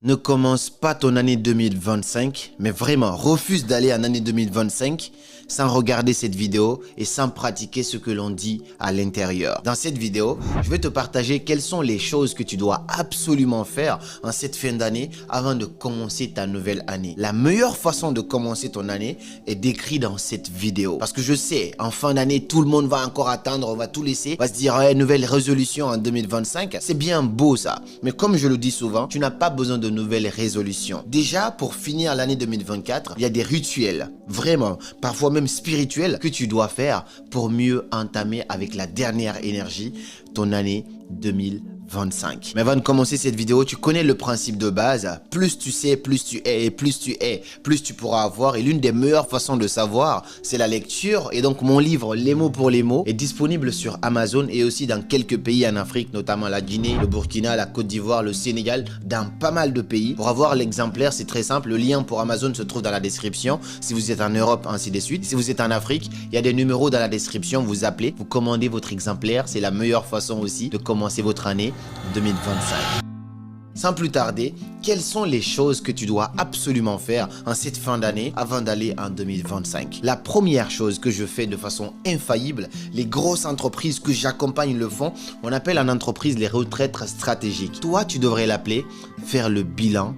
Ne commence pas ton année 2025, mais vraiment, refuse d'aller en année 2025 sans regarder cette vidéo et sans pratiquer ce que l'on dit à l'intérieur. Dans cette vidéo, je vais te partager quelles sont les choses que tu dois absolument faire en cette fin d'année avant de commencer ta nouvelle année. La meilleure façon de commencer ton année est décrite dans cette vidéo. Parce que je sais, en fin d'année, tout le monde va encore attendre, on va tout laisser, on va se dire, ouais, nouvelle résolution en 2025. C'est bien beau ça, mais comme je le dis souvent, tu n'as pas besoin de nouvelles résolutions. Déjà, pour finir l'année 2024, il y a des rituels, vraiment, parfois même spirituels, que tu dois faire pour mieux entamer avec la dernière énergie ton année 2025. Mais avant de commencer cette vidéo, tu connais le principe de base. Plus tu sais, plus tu es, et plus tu es, plus tu pourras avoir. Et l'une des meilleures façons de savoir, c'est la lecture. Et donc mon livre, Les mots pour les mots, est disponible sur Amazon et aussi dans quelques pays en Afrique, notamment la Guinée, le Burkina, la Côte d'Ivoire, le Sénégal, dans pas mal de pays. Pour avoir l'exemplaire, c'est très simple. Le lien pour Amazon se trouve dans la description. Si vous êtes en Europe, ainsi de suite. Si vous êtes en Afrique, il y a des numéros dans la description. Vous appelez, vous commandez votre exemplaire. C'est la meilleure façon aussi de commencer votre année 2025. Sans plus tarder, quelles sont les choses que tu dois absolument faire en cette fin d'année avant d'aller en 2025? La première chose que je fais de façon infaillible, les grosses entreprises que j'accompagne le font, on appelle en entreprise les retraites stratégiques. Toi, tu devrais l'appeler faire le bilan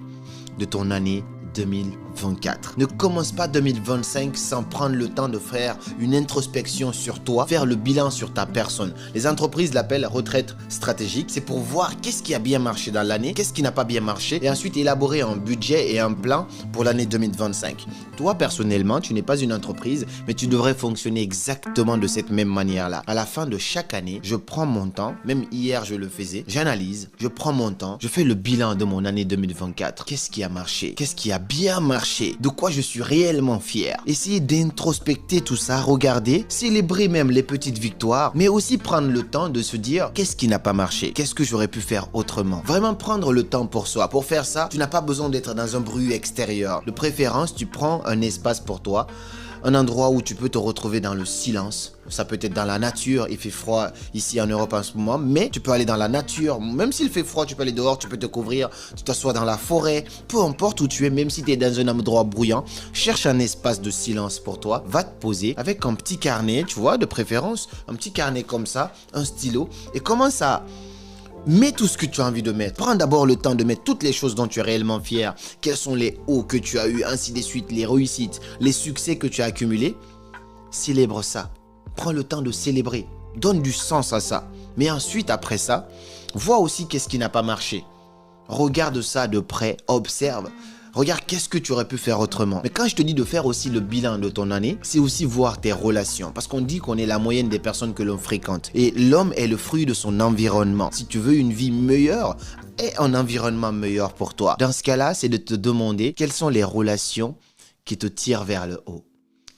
de ton année 2024. Ne commence pas 2025 sans prendre le temps de faire une introspection sur toi, faire le bilan sur ta personne. Les entreprises l'appellent retraite stratégique. C'est pour voir qu'est-ce qui a bien marché dans l'année, qu'est-ce qui n'a pas bien marché et ensuite élaborer un budget et un plan pour l'année 2025. Toi, personnellement, tu n'es pas une entreprise, mais tu devrais fonctionner exactement de cette même manière-là. À la fin de chaque année, je prends mon temps, même hier je le faisais, j'analyse, je prends mon temps, je fais le bilan de mon année 2024. Qu'est-ce qui a marché? Qu'est-ce qui a bien marché? De quoi je suis réellement fier? Essayez d'introspecter tout ça, regarder, célébrer même les petites victoires, mais aussi prendre le temps de se dire qu'est-ce qui n'a pas marché? Qu'est-ce que j'aurais pu faire autrement? Vraiment prendre le temps pour soi. Pour faire ça, tu n'as pas besoin d'être dans un bruit extérieur. De préférence, tu prends un espace pour toi, un endroit où tu peux te retrouver dans le silence. Ça peut être dans la nature, il fait froid ici en Europe en ce moment, mais tu peux aller dans la nature, même s'il fait froid, tu peux aller dehors, tu peux te couvrir, tu t'assois dans la forêt, peu importe où tu es, même si tu es dans un endroit bruyant, cherche un espace de silence pour toi, va te poser avec un petit carnet, tu vois, de préférence, un petit carnet comme ça, un stylo, et commence à... Mets tout ce que tu as envie de mettre. Prends d'abord le temps de mettre toutes les choses dont tu es réellement fier. Quels sont les hauts que tu as eu, ainsi de suite, les réussites, les succès que tu as accumulés. Célèbre ça. Prends le temps de célébrer. Donne du sens à ça. Mais ensuite, après ça, vois aussi qu'est-ce qui n'a pas marché. Regarde ça de près, observe. Regarde qu'est-ce que tu aurais pu faire autrement. Mais quand je te dis de faire aussi le bilan de ton année, c'est aussi voir tes relations. Parce qu'on dit qu'on est la moyenne des personnes que l'on fréquente. Et l'homme est le fruit de son environnement. Si tu veux une vie meilleure, et un environnement meilleur pour toi. Dans ce cas-là, c'est de te demander quelles sont les relations qui te tirent vers le haut.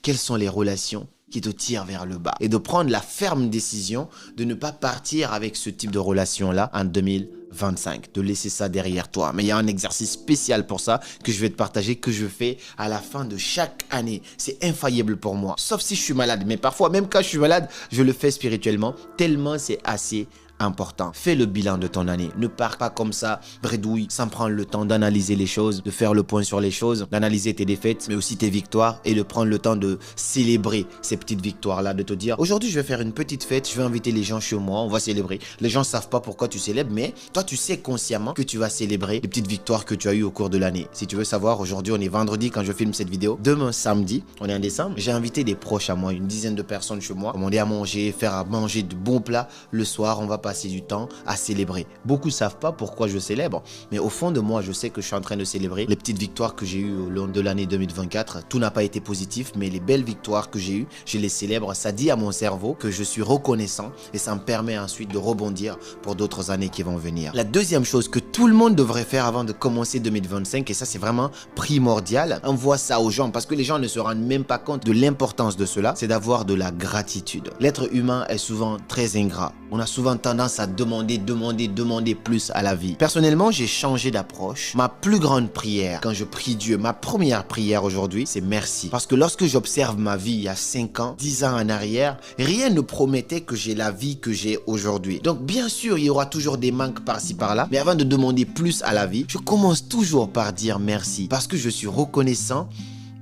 Quelles sont les relations qui te tirent vers le bas. Et de prendre la ferme décision de ne pas partir avec ce type de relation-là en 2025. De laisser ça derrière toi. Mais il y a un exercice spécial pour ça que je vais te partager, que je fais à la fin de chaque année. C'est infaillible pour moi. Sauf si je suis malade. Mais parfois, même quand je suis malade, je le fais spirituellement. Tellement c'est assez important. Fais le bilan de ton année. Ne pars pas comme ça, bredouille, sans prendre le temps d'analyser les choses, de faire le point sur les choses, d'analyser tes défaites, mais aussi tes victoires et de prendre le temps de célébrer ces petites victoires-là, de te dire, aujourd'hui, je vais faire une petite fête, je vais inviter les gens chez moi, on va célébrer. Les gens ne savent pas pourquoi tu célèbres, mais toi, tu sais consciemment que tu vas célébrer les petites victoires que tu as eues au cours de l'année. Si tu veux savoir, aujourd'hui, on est vendredi quand je filme cette vidéo. Demain, samedi, on est en décembre, j'ai invité des proches à moi, une dizaine de personnes chez moi, commander à manger, faire à manger de bons plats. Le soir, on va passer du temps à célébrer. Beaucoup ne savent pas pourquoi je célèbre, mais au fond de moi, je sais que je suis en train de célébrer les petites victoires que j'ai eues au long de l'année 2024. Tout n'a pas été positif, mais les belles victoires que j'ai eues, je les célèbre. Ça dit à mon cerveau que je suis reconnaissant et ça me permet ensuite de rebondir pour d'autres années qui vont venir. La deuxième chose que tout le monde devrait faire avant de commencer 2025, et ça c'est vraiment primordial, envoie ça aux gens parce que les gens ne se rendent même pas compte de l'importance de cela, c'est d'avoir de la gratitude. L'être humain est souvent très ingrat. On a souvent tendance tendance à demander plus à la vie. Personnellement, j'ai changé d'approche. Ma plus grande prière, quand je prie Dieu, ma première prière aujourd'hui, c'est merci. Parce que lorsque j'observe ma vie il y a 5 ans, 10 ans en arrière, rien ne promettait que j'ai la vie que j'ai aujourd'hui. Donc bien sûr, il y aura toujours des manques par-ci par-là, mais avant de demander plus à la vie, je commence toujours par dire merci. Parce que je suis reconnaissant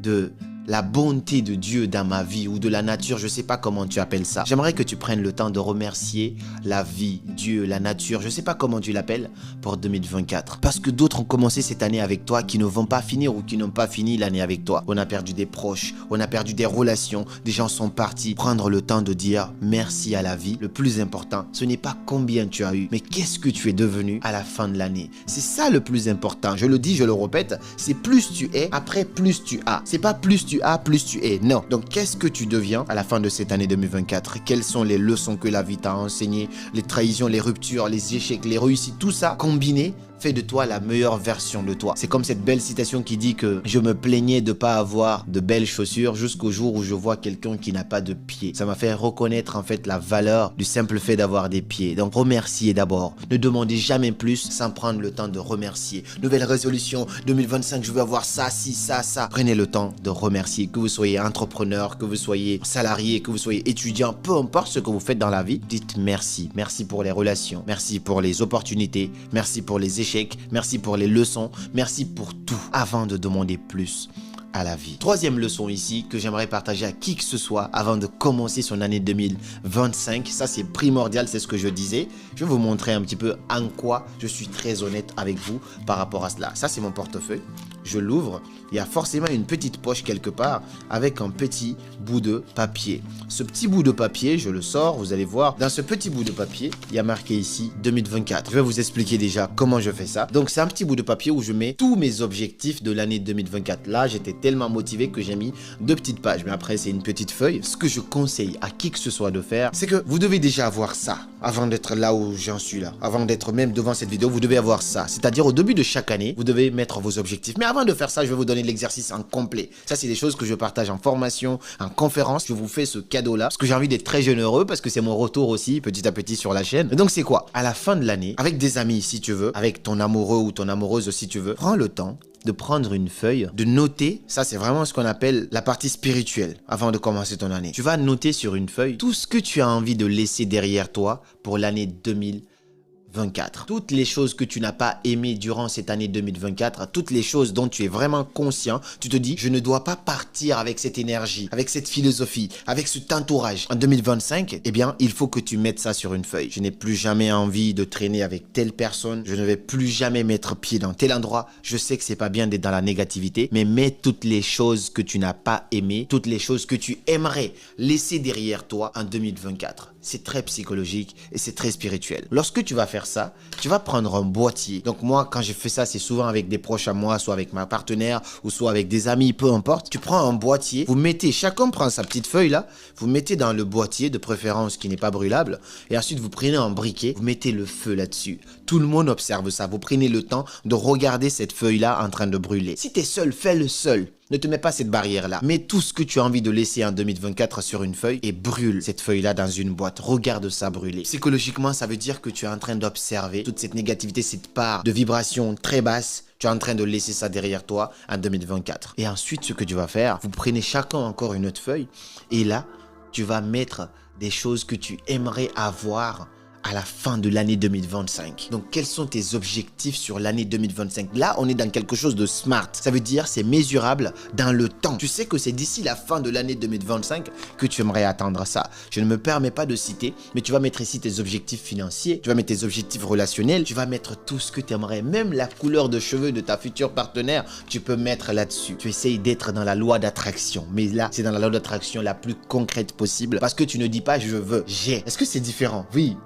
de la bonté de Dieu dans ma vie ou de la nature, je ne sais pas comment tu appelles ça. J'aimerais que tu prennes le temps de remercier la vie, Dieu, la nature, je ne sais pas comment tu l'appelles, pour 2024. Parce que d'autres ont commencé cette année avec toi qui ne vont pas finir ou qui n'ont pas fini l'année avec toi. On a perdu des proches, on a perdu des relations, des gens sont partis. Prendre le temps de dire merci à la vie. Le plus important, ce n'est pas combien tu as eu, mais qu'est-ce que tu es devenu à la fin de l'année. C'est ça le plus important. Je le dis, je le répète, c'est plus tu es, après plus tu as. C'est pas plus tu as, plus tu es. Non. Donc, qu'est-ce que tu deviens à la fin de cette année 2024? Quelles sont les leçons que la vie t'a enseignées? Les trahisons, les ruptures, les échecs, les réussites, tout ça combiné fait de toi la meilleure version de toi. C'est comme cette belle citation qui dit que je me plaignais de ne pas avoir de belles chaussures jusqu'au jour où je vois quelqu'un qui n'a pas de pieds. Ça m'a fait reconnaître en fait la valeur du simple fait d'avoir des pieds. Donc remerciez d'abord. Ne demandez jamais plus sans prendre le temps de remercier. Nouvelle résolution 2025, je veux avoir ça, ci, ça, ça. Prenez le temps de remercier. Que vous soyez entrepreneur, que vous soyez salarié, que vous soyez étudiant, peu importe ce que vous faites dans la vie, dites merci. Merci pour les relations, merci pour les opportunités, merci pour les échecs, merci pour les leçons, merci pour tout avant de demander plus à la vie. Troisième leçon ici que j'aimerais partager à qui que ce soit avant de commencer son année 2025. Ça, c'est primordial, c'est ce que je disais. Je vais vous montrer un petit peu en quoi je suis très honnête avec vous par rapport à cela. Ça, c'est mon portefeuille. Je l'ouvre. Il y a forcément une petite poche quelque part avec un petit bout de papier. Ce petit bout de papier, je le sors, vous allez voir. Dans ce petit bout de papier, il y a marqué ici 2024. Je vais vous expliquer déjà comment je fais ça. Donc, c'est un petit bout de papier où je mets tous mes objectifs de l'année 2024. Là, j'étais tellement motivé que j'ai mis 2 petites pages. Mais après, c'est une petite feuille. Ce que je conseille à qui que ce soit de faire, c'est que vous devez déjà avoir ça avant d'être là où j'en suis là. Avant d'être même devant cette vidéo, vous devez avoir ça. C'est-à-dire au début de chaque année, vous devez mettre vos objectifs. Mais avant de faire ça, je vais vous donner l'exercice en complet. Ça, c'est des choses que je partage en formation, en conférence. Je vous fais ce cadeau-là parce que j'ai envie d'être très généreux, parce que c'est mon retour aussi petit à petit sur la chaîne. Et donc, c'est quoi? À la fin de l'année, avec des amis si tu veux, avec ton amoureux ou ton amoureuse si tu veux, prends le temps de prendre une feuille, de noter, ça c'est vraiment ce qu'on appelle la partie spirituelle avant de commencer ton année. Tu vas noter sur une feuille tout ce que tu as envie de laisser derrière toi pour l'année 2024. Toutes les choses que tu n'as pas aimées durant cette année 2024, toutes les choses dont tu es vraiment conscient, tu te dis, je ne dois pas partir avec cette énergie, avec cette philosophie, avec cet entourage. En 2025, eh bien, il faut que tu mettes ça sur une feuille. Je n'ai plus jamais envie de traîner avec telle personne. Je ne vais plus jamais mettre pied dans tel endroit. Je sais que c'est pas bien d'être dans la négativité, mais mets toutes les choses que tu n'as pas aimées, toutes les choses que tu aimerais laisser derrière toi en 2024. C'est très psychologique et c'est très spirituel. Lorsque tu vas faire ça, tu vas prendre un boîtier. Donc moi, quand je fais ça, c'est souvent avec des proches à moi, soit avec ma partenaire ou soit avec des amis, peu importe. Tu prends un boîtier, vous mettez, chacun prend sa petite feuille là, vous mettez dans le boîtier, de préférence qui n'est pas brûlable, et ensuite vous prenez un briquet, vous mettez le feu là-dessus. Tout le monde observe ça. Vous prenez le temps de regarder cette feuille là en train de brûler. Si tu es seul, fais-le seul. Ne te mets pas cette barrière-là. Mets tout ce que tu as envie de laisser en 2024 sur une feuille et brûle cette feuille-là dans une boîte. Regarde ça brûler. Psychologiquement, ça veut dire que tu es en train d'observer toute cette négativité, cette part de vibration très basse. Tu es en train de laisser ça derrière toi en 2024. Et ensuite, ce que tu vas faire, vous prenez chacun encore une autre feuille et là, tu vas mettre des choses que tu aimerais avoir à la fin de l'année 2025. Donc, quels sont tes objectifs sur l'année 2025? Là, on est dans quelque chose de smart. Ça veut dire c'est mesurable dans le temps. Tu sais que c'est d'ici la fin de l'année 2025 que tu aimerais atteindre ça. Je ne me permets pas de citer, mais tu vas mettre ici tes objectifs financiers, tu vas mettre tes objectifs relationnels, tu vas mettre tout ce que tu aimerais, même la couleur de cheveux de ta future partenaire, tu peux mettre là-dessus. Tu essayes d'être dans la loi d'attraction, mais là, c'est dans la loi d'attraction la plus concrète possible parce que tu ne dis pas je veux, j'ai. Est-ce que c'est différent? Oui.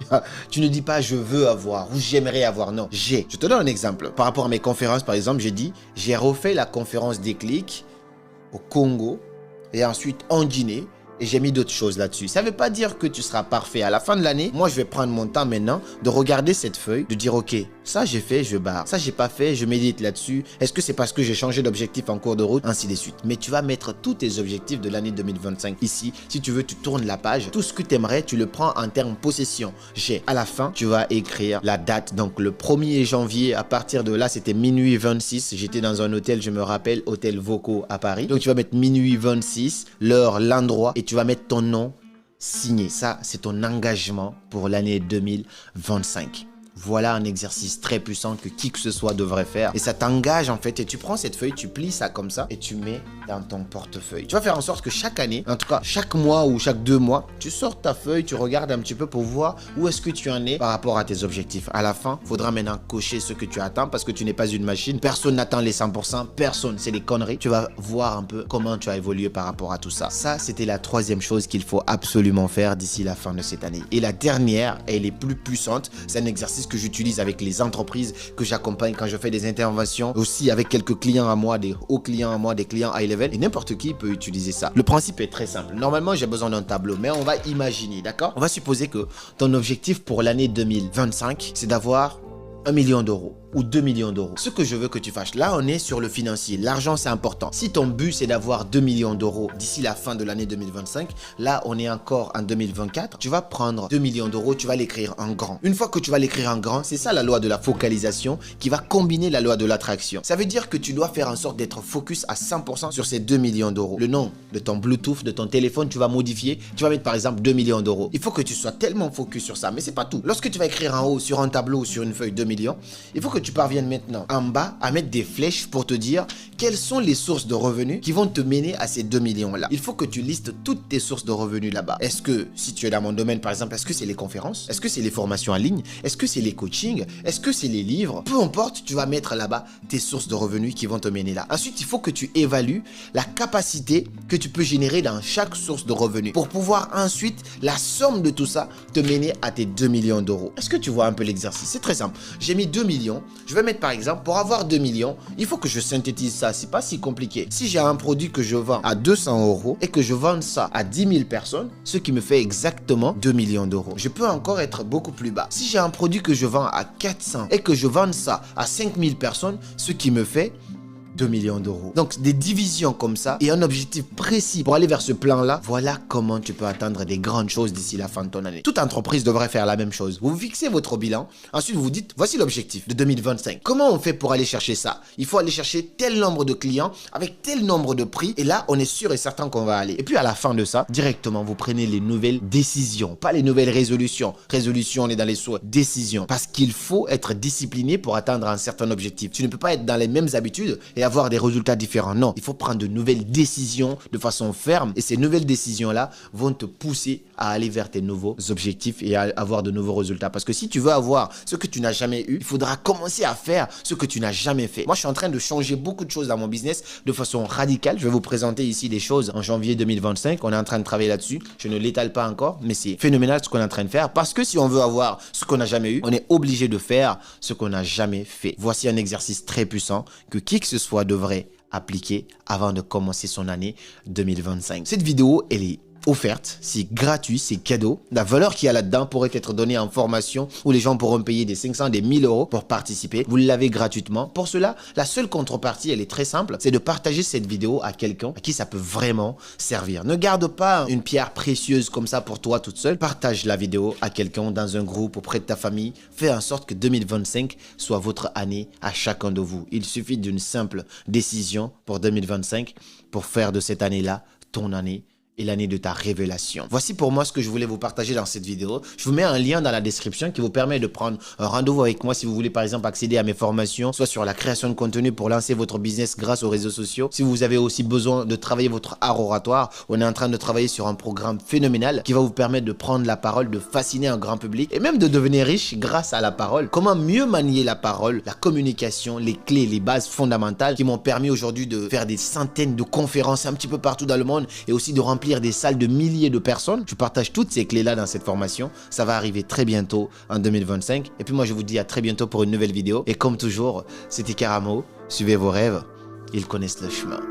Tu ne dis pas je veux avoir ou j'aimerais avoir, non, j'ai. Je te donne un exemple. Par rapport à mes conférences, par exemple, j'ai dit, j'ai refait la conférence Déclic au Congo et ensuite en Guinée et j'ai mis d'autres choses là-dessus. Ça ne veut pas dire que tu seras parfait. À la fin de l'année, moi, je vais prendre mon temps maintenant de regarder cette feuille, de dire, ok, Ça j'ai fait, je barre. Ça j'ai pas fait, je médite là-dessus. Est-ce que c'est parce que j'ai changé d'objectif en cours de route? Ainsi de suite. Mais tu vas mettre tous tes objectifs de l'année 2025 ici. Si tu veux, tu tournes la page. Tout ce que tu aimerais, tu le prends en termes possession. À la fin, tu vas écrire la date. Donc le 1er janvier, à partir de là, c'était minuit 26. J'étais dans un hôtel, je me rappelle, hôtel Voco à Paris. Donc tu vas mettre minuit 26, l'heure, l'endroit et tu vas mettre ton nom signé. Ça, c'est ton engagement pour l'année 2025. Voilà un exercice très puissant que qui que ce soit devrait faire. Et ça t'engage en fait. Et tu prends cette feuille, tu plies ça comme ça et tu mets dans ton portefeuille. Tu vas faire en sorte que chaque année, en tout cas chaque mois ou chaque 2 mois, tu sors ta feuille, tu regardes un petit peu pour voir où est-ce que tu en es par rapport à tes objectifs. À la fin, il faudra maintenant cocher ce que tu attends parce que tu n'es pas une machine. Personne n'attend les 100%. Personne, c'est des conneries. Tu vas voir un peu comment tu as évolué par rapport à tout ça. Ça, c'était la 3e chose qu'il faut absolument faire d'ici la fin de cette année. Et la dernière, elle est plus puissante. C'est un exercice que j'utilise avec les entreprises que j'accompagne quand je fais des interventions, aussi avec quelques clients à moi, des hauts clients à moi, des clients high level, et n'importe qui peut utiliser ça. Le principe est très simple. Normalement, j'ai besoin d'un tableau, mais on va imaginer, d'accord? On va supposer que ton objectif pour l'année 2025, c'est d'avoir 1 million d'euros ou 2 millions d'euros. Ce que je veux que tu fasses, là on est sur le financier, l'argent c'est important. Si ton but c'est d'avoir 2 millions d'euros d'ici la fin de l'année 2025, là on est encore en 2024, tu vas prendre 2 millions d'euros, tu vas l'écrire en grand. Une fois que tu vas l'écrire en grand, c'est ça la loi de la focalisation qui va combiner la loi de l'attraction. Ça veut dire que tu dois faire en sorte d'être focus à 100% sur ces 2 millions d'euros. Le nom de ton Bluetooth, de ton téléphone, tu vas modifier, tu vas mettre par exemple 2 millions d'euros. Il faut que tu sois tellement focus sur ça, mais c'est pas tout. Lorsque tu vas écrire en haut sur un tableau ou sur une feuille 2 millions, il faut que tu parviennes maintenant en bas à mettre des flèches pour te dire quelles sont les sources de revenus qui vont te mener à ces 2 millions là. Il faut que tu listes toutes tes sources de revenus là-bas. Est-ce que, si tu es dans mon domaine par exemple, est-ce que c'est les conférences? Est-ce que c'est les formations en ligne? Est-ce que c'est les coachings? Est-ce que c'est les livres? Peu importe, tu vas mettre là-bas tes sources de revenus qui vont te mener là. Ensuite, il faut que tu évalues la capacité que tu peux générer dans chaque source de revenus pour pouvoir ensuite, la somme de tout ça, te mener à tes 2 millions d'euros. Est-ce que tu vois un peu l'exercice? C'est très simple. J'ai mis 2 millions. Je vais mettre par exemple, pour avoir 2 millions, il faut que je synthétise ça. C'est pas si compliqué. Si j'ai un produit que je vends à 200 euros et que je vends ça à 10 000 personnes, ce qui me fait exactement 2 millions d'euros. Je peux encore être beaucoup plus bas. Si j'ai un produit que je vends à 400 et que je vends ça à 5 000 personnes, ce qui me fait 2 millions d'euros. Donc, des divisions comme ça et un objectif précis pour aller vers ce plan-là, voilà comment tu peux atteindre des grandes choses d'ici la fin de ton année. Toute entreprise devrait faire la même chose. Vous fixez votre bilan, ensuite vous vous dites, voici l'objectif de 2025. Comment on fait pour aller chercher ça? Il faut aller chercher tel nombre de clients avec tel nombre de prix et là, on est sûr et certain qu'on va aller. Et puis à la fin de ça, directement, vous prenez les nouvelles décisions, pas les nouvelles résolutions. Résolution, on est dans les souhaits. Décision. Parce qu'il faut être discipliné pour atteindre un certain objectif. Tu ne peux pas être dans les mêmes habitudes et avoir des résultats différents. Non, il faut prendre de nouvelles décisions de façon ferme et ces nouvelles décisions-là vont te pousser à aller vers tes nouveaux objectifs et à avoir de nouveaux résultats. Parce que si tu veux avoir ce que tu n'as jamais eu, il faudra commencer à faire ce que tu n'as jamais fait. Moi, je suis en train de changer beaucoup de choses dans mon business de façon radicale. Je vais vous présenter ici des choses en janvier 2025. On est en train de travailler là-dessus. Je ne l'étale pas encore, mais c'est phénoménal ce qu'on est en train de faire parce que si on veut avoir ce qu'on n'a jamais eu, on est obligé de faire ce qu'on n'a jamais fait. Voici un exercice très puissant que qui que ce soit devrait appliquer avant de commencer son année 2025. Cette vidéo, elle est offerte, c'est gratuit, c'est cadeau. La valeur qu'il y a là-dedans pourrait être donnée en formation où les gens pourront payer des 500, des 1000 euros pour participer. Vous l'avez gratuitement. Pour cela, la seule contrepartie, elle est très simple, c'est de partager cette vidéo à quelqu'un à qui ça peut vraiment servir. Ne garde pas une pierre précieuse comme ça pour toi toute seule. Partage la vidéo à quelqu'un dans un groupe auprès de ta famille. Fais en sorte que 2025 soit votre année à chacun de vous. Il suffit d'une simple décision pour 2025 pour faire de cette année-là ton année et l'année de ta révélation. Voici pour moi ce que je voulais vous partager dans cette vidéo. Je vous mets un lien dans la description qui vous permet de prendre un rendez-vous avec moi si vous voulez par exemple accéder à mes formations, soit sur la création de contenu pour lancer votre business grâce aux réseaux sociaux. Si vous avez aussi besoin de travailler votre art oratoire, on est en train de travailler sur un programme phénoménal qui va vous permettre de prendre la parole, de fasciner un grand public et même de devenir riche grâce à la parole. Comment mieux manier la parole, la communication, les clés, les bases fondamentales qui m'ont permis aujourd'hui de faire des centaines de conférences un petit peu partout dans le monde et aussi de remplir des salles de milliers de personnes. Je partage toutes ces clés-là dans cette formation. Ça va arriver très bientôt en 2025. Et puis moi, je vous dis à très bientôt pour une nouvelle vidéo. Et comme toujours, c'était Karamo. Suivez vos rêves. Ils connaissent le chemin.